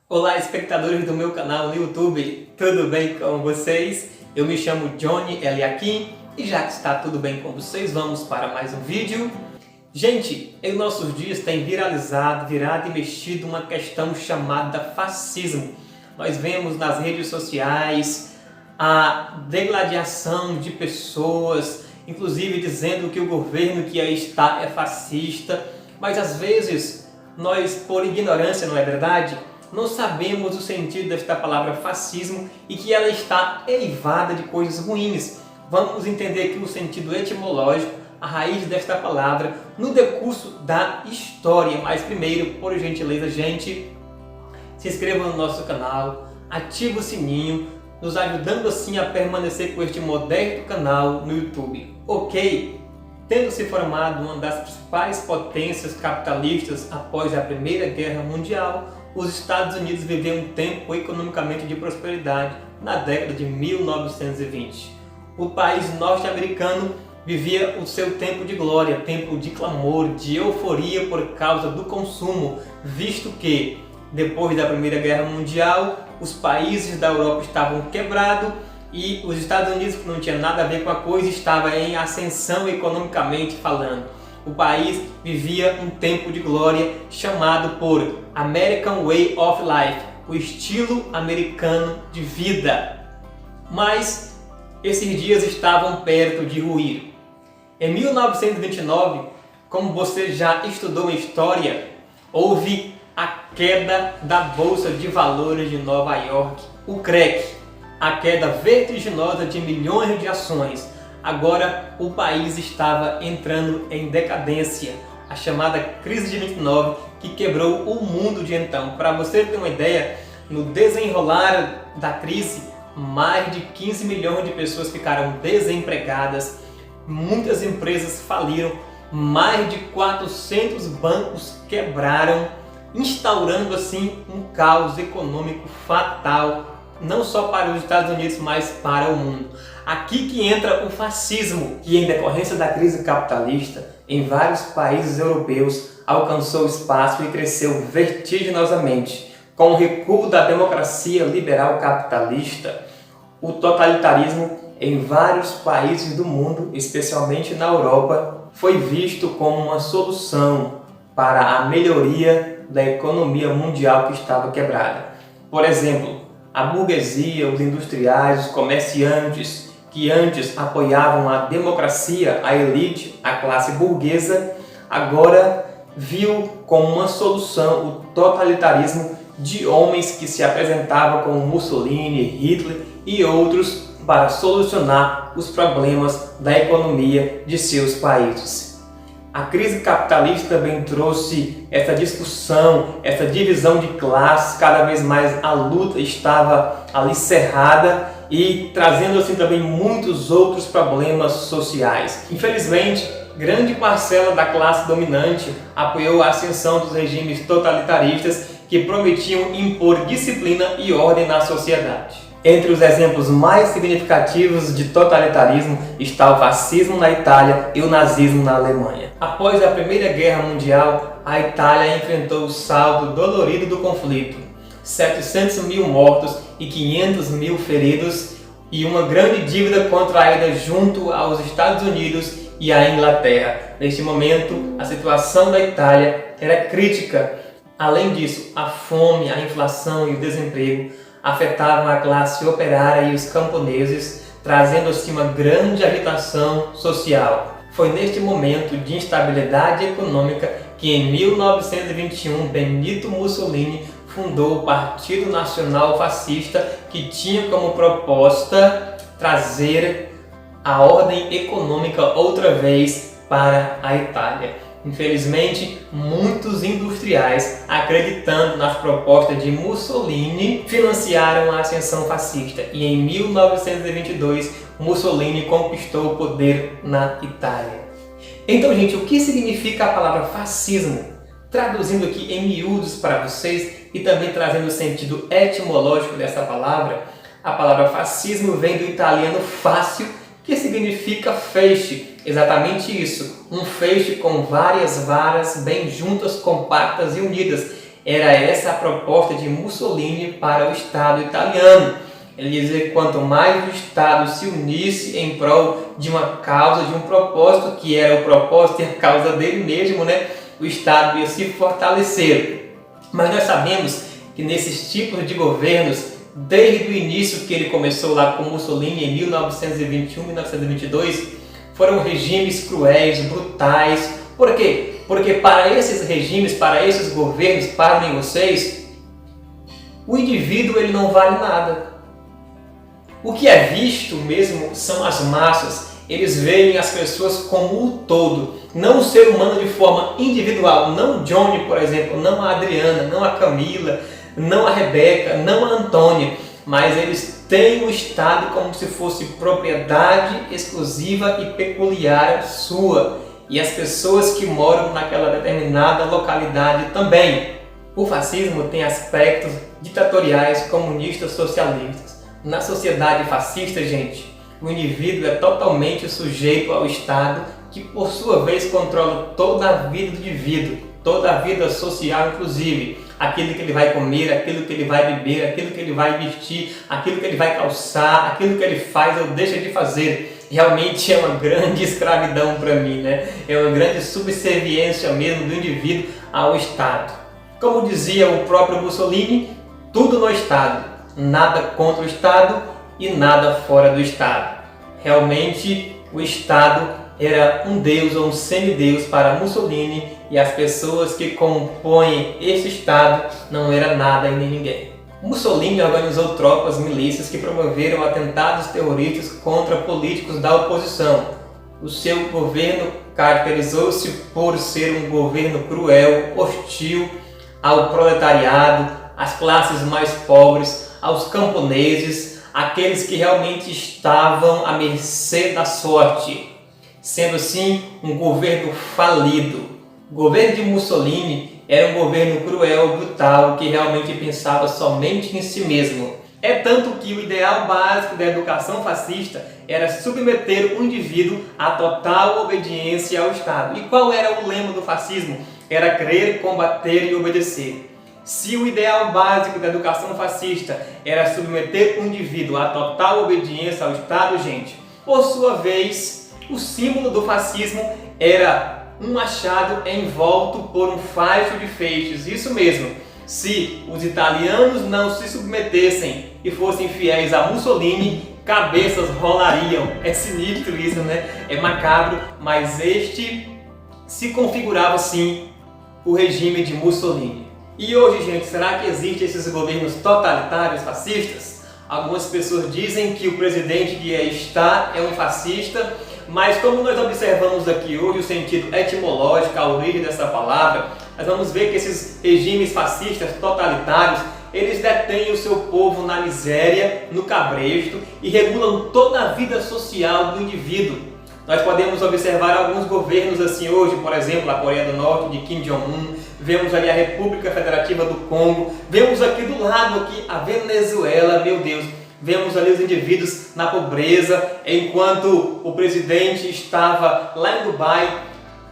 Olá, espectadores do meu canal no YouTube, tudo bem com vocês? Eu me chamo Johnny Eliakim e já que está tudo bem com vocês, vamos para mais um vídeo. Gente, em nossos dias tem virado e mexido uma questão chamada fascismo. Nós vemos nas redes sociais a degladiação de pessoas, inclusive dizendo que o governo que aí está é fascista, mas às vezes nós, por ignorância, não é verdade? Não sabemos o sentido desta palavra fascismo e que ela está eivada de coisas ruins. Vamos entender aqui o sentido etimológico, a raiz desta palavra, no decurso da história. Mas primeiro, por gentileza, gente, se inscreva no nosso canal, ative o sininho, nos ajudando assim a permanecer com este modesto canal no YouTube, ok? Tendo se formado uma das principais potências capitalistas após a Primeira Guerra Mundial, os Estados Unidos viviam um tempo economicamente de prosperidade na década de 1920. O país norte-americano vivia o seu tempo de glória, tempo de clamor, de euforia por causa do consumo, visto que, depois da Primeira Guerra Mundial, os países da Europa estavam quebrados e os Estados Unidos, que não tinha nada a ver com a coisa, estava em ascensão economicamente falando. O país vivia um tempo de glória chamado por American Way of Life, o estilo americano de vida. Mas esses dias estavam perto de ruir. Em 1929, como você já estudou em história, houve a queda da Bolsa de Valores de Nova York, o crack, a queda vertiginosa de milhões de ações. Agora o país estava entrando em decadência, a chamada crise de 29, que quebrou o mundo de então. Para você ter uma ideia, no desenrolar da crise, mais de 15 milhões de pessoas ficaram desempregadas, muitas empresas faliram, mais de 400 bancos quebraram, instaurando assim um caos econômico fatal, não só para os Estados Unidos, mas para o mundo. Aqui que entra o fascismo, que em decorrência da crise capitalista, em vários países europeus, alcançou espaço e cresceu vertiginosamente. Com o recuo da democracia liberal capitalista, o totalitarismo em vários países do mundo, especialmente na Europa, foi visto como uma solução para a melhoria da economia mundial que estava quebrada. Por exemplo, a burguesia, os industriais, os comerciantes, que antes apoiavam a democracia, a elite, a classe burguesa, agora viu como uma solução o totalitarismo de homens que se apresentavam como Mussolini, Hitler e outros para solucionar os problemas da economia de seus países. A crise capitalista também trouxe essa discussão, essa divisão de classes, cada vez mais a luta estava ali cerrada e trazendo assim também muitos outros problemas sociais. Infelizmente, grande parcela da classe dominante apoiou a ascensão dos regimes totalitaristas que prometiam impor disciplina e ordem na sociedade. Entre os exemplos mais significativos de totalitarismo está o fascismo na Itália e o nazismo na Alemanha. Após a Primeira Guerra Mundial, a Itália enfrentou o saldo dolorido do conflito, 700 mil mortos e 500 mil feridos e uma grande dívida contraída junto aos Estados Unidos e à Inglaterra. Neste momento, a situação da Itália era crítica. Além disso, a fome, a inflação e o desemprego afetavam a classe operária e os camponeses, trazendo assim uma grande agitação social. Foi neste momento de instabilidade econômica que em 1921 Benito Mussolini fundou o Partido Nacional Fascista, que tinha como proposta trazer a ordem econômica outra vez para a Itália. Infelizmente, muitos industriais, acreditando nas propostas de Mussolini, financiaram a ascensão fascista e em 1922 Mussolini conquistou o poder na Itália. Então, gente, o que significa a palavra fascismo? Traduzindo aqui em miúdos para vocês e também trazendo o sentido etimológico dessa palavra, a palavra fascismo vem do italiano fácil, que significa feixe. Exatamente isso, um feixe com várias varas bem juntas, compactas e unidas. Era essa a proposta de Mussolini para o Estado italiano. Ele dizia que quanto mais o Estado se unisse em prol de uma causa, de um propósito, que era o propósito e a causa dele mesmo, né? O Estado ia se fortalecer. Mas nós sabemos que nesses tipos de governos, desde o início que ele começou lá com Mussolini em 1921, 1922, foram regimes cruéis, brutais. Por quê? Porque para esses regimes, para esses governos, pasmem vocês, o indivíduo ele não vale nada. O que é visto mesmo são as massas. Eles veem as pessoas como um todo, não o ser humano de forma individual. Não Johnny, por exemplo, não a Adriana, não a Camila, não a Rebeca, não a Antônia, mas eles têm o Estado como se fosse propriedade exclusiva e peculiar sua, e as pessoas que moram naquela determinada localidade também. O fascismo tem aspectos ditatoriais, comunistas, socialistas. Na sociedade fascista, gente, o indivíduo é totalmente sujeito ao Estado, que por sua vez controla toda a vida do indivíduo, toda a vida social inclusive, aquilo que ele vai comer, aquilo que ele vai beber, aquilo que ele vai vestir, aquilo que ele vai calçar, aquilo que ele faz ou deixa de fazer. Realmente é uma grande escravidão para mim, né? É uma grande subserviência mesmo do indivíduo ao Estado. Como dizia o próprio Mussolini, tudo no Estado. Nada contra o Estado e nada fora do Estado. Realmente o Estado era um deus ou um semideus para Mussolini, e as pessoas que compõem esse Estado não era nada e nem ninguém. Mussolini organizou tropas, milícias que promoveram atentados terroristas contra políticos da oposição. O seu governo caracterizou-se por ser um governo cruel, hostil ao proletariado, às classes mais pobres, aos camponeses, aqueles que realmente estavam à mercê da sorte. Sendo assim, um governo falido. O governo de Mussolini era um governo cruel, brutal, que realmente pensava somente em si mesmo. É tanto que o ideal básico da educação fascista era submeter o indivíduo à total obediência ao Estado. E qual era o lema do fascismo? Era crer, combater e obedecer. Se o ideal básico da educação fascista era submeter o indivíduo à total obediência ao Estado, gente, por sua vez, o símbolo do fascismo era um machado envolto por um facho de feixes. Isso mesmo, se os italianos não se submetessem e fossem fiéis a Mussolini, cabeças rolariam. É sinistro isso, né? É macabro, mas este se configurava sim o regime de Mussolini. E hoje, gente, será que existem esses governos totalitários, fascistas? Algumas pessoas dizem que o presidente que está é um fascista, mas como nós observamos aqui hoje o sentido etimológico, a origem dessa palavra, nós vamos ver que esses regimes fascistas totalitários, eles detêm o seu povo na miséria, no cabresto e regulam toda a vida social do indivíduo. Nós podemos observar alguns governos assim hoje, por exemplo, a Coreia do Norte, de Kim Jong-un, vemos ali a República Federativa do Congo, vemos aqui do lado aqui a Venezuela, meu Deus, vemos ali os indivíduos na pobreza, enquanto o presidente estava lá em Dubai,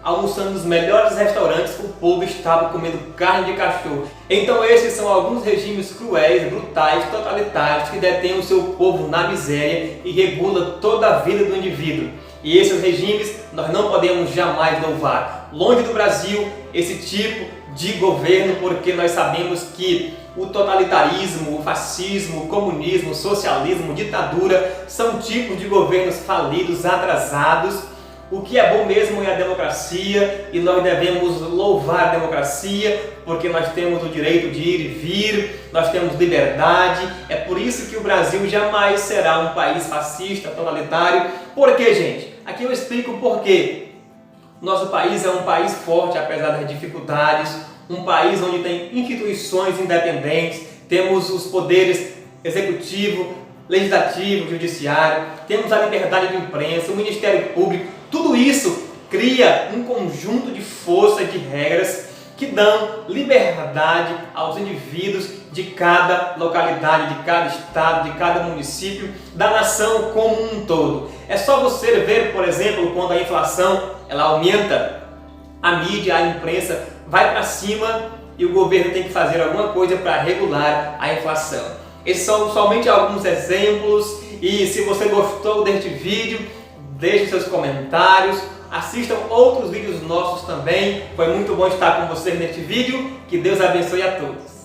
almoçando nos melhores restaurantes, o povo estava comendo carne de cachorro. Então esses são alguns regimes cruéis, brutais, totalitários, que detêm o seu povo na miséria e regulam toda a vida do indivíduo. E esses regimes nós não podemos jamais louvar. Longe do Brasil esse tipo de governo, porque nós sabemos que o totalitarismo, o fascismo, o comunismo, o socialismo, ditadura são tipos de governos falidos, atrasados. O que é bom mesmo é a democracia, e nós devemos louvar a democracia, porque nós temos o direito de ir e vir, nós temos liberdade. É por isso que o Brasil jamais será um país fascista, totalitário. Por quê, gente? Aqui eu explico por quê. Nosso país é um país forte, apesar das dificuldades, um país onde tem instituições independentes, temos os poderes executivo, legislativo, judiciário, temos a liberdade de imprensa, o Ministério Público. Tudo isso cria um conjunto de forças, de regras que dão liberdade aos indivíduos de cada localidade, de cada estado, de cada município, da nação como um todo. É só você ver, por exemplo, quando a inflação ela aumenta, a mídia, a imprensa vai para cima e o governo tem que fazer alguma coisa para regular a inflação. Esses são somente alguns exemplos e se você gostou deste vídeo, deixe seus comentários, assistam outros vídeos nossos também. Foi muito bom estar com vocês neste vídeo. Que Deus abençoe a todos.